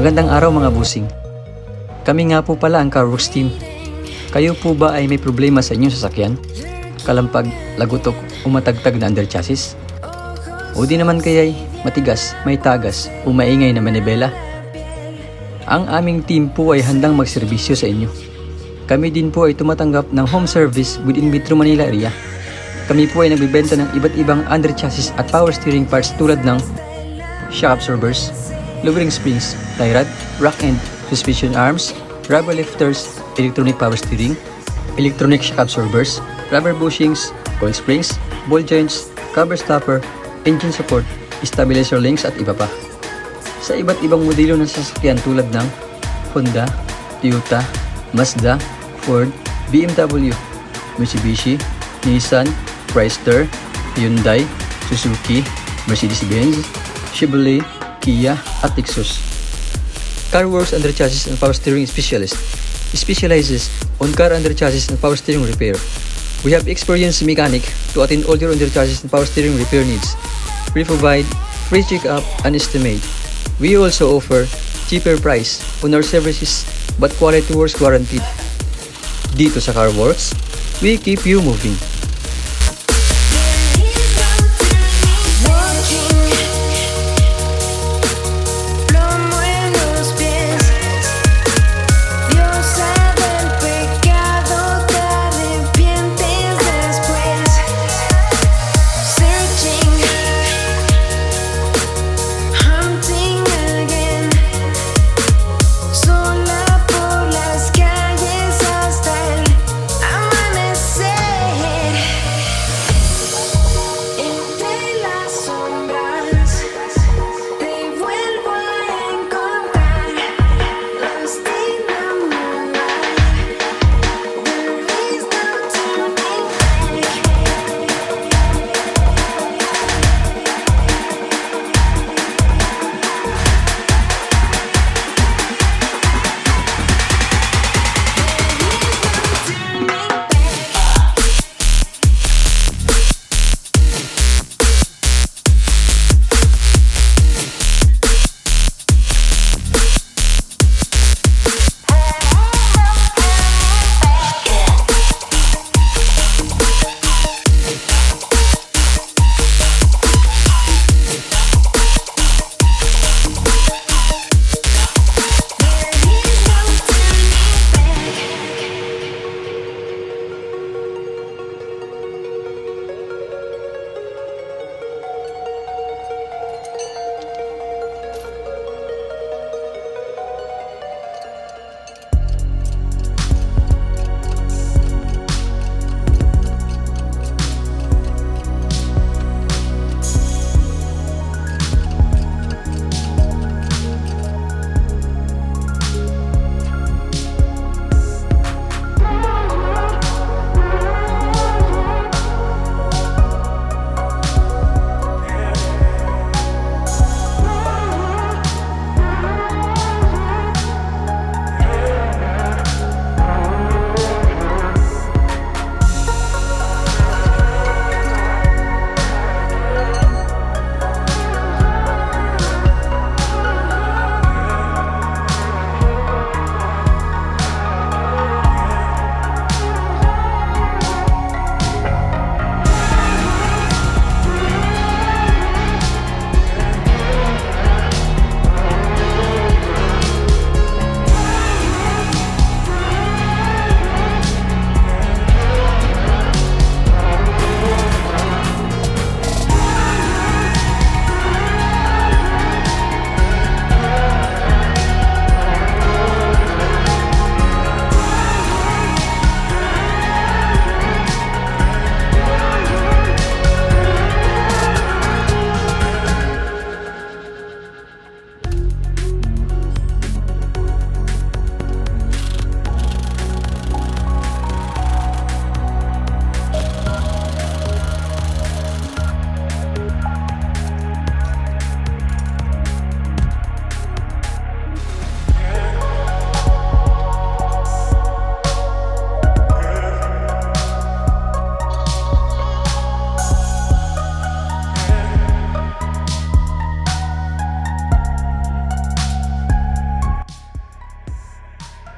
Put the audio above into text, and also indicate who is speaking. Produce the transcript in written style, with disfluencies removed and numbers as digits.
Speaker 1: Magandang araw mga busing. Kami nga po pala ang Worx team. Kayo po ba ay may problema sa inyong sasakyan? Kalampag, Lagutok o matagtag na underchassis? O di naman kaya'y matigas, may tagas o maingay na Manibela? Ang aming team po ay handang magserbisyo sa inyo. Kami din po ay tumatanggap ng home service within Metro Manila area. Kami po ay nagbibenta ng iba't ibang underchassis at power steering parts tulad ng shock absorbers, lowering springs, tie rod, rack end, suspension arms, rubber lifters, electronic power steering, electronic shock absorbers, rubber bushings, coil springs, ball joints, cover stopper, engine support, stabilizer links at iba pa. Sa iba't ibang modelo ng sasakyan tulad ng Honda, Toyota, Mazda, Ford, BMW, Mitsubishi, Nissan, Chrysler, Hyundai, Suzuki, Mercedes-Benz, Chevrolet, Kia at Lexus. Worx Underchassis and Power Steering Specialist specializes on car underchassis and power steering repair. We have experienced mechanic to attend all your underchassis and power steering repair needs. We provide free check-up and estimate. We also offer cheaper price on our services but quality works guaranteed. Dito sa Worx, we keep you moving.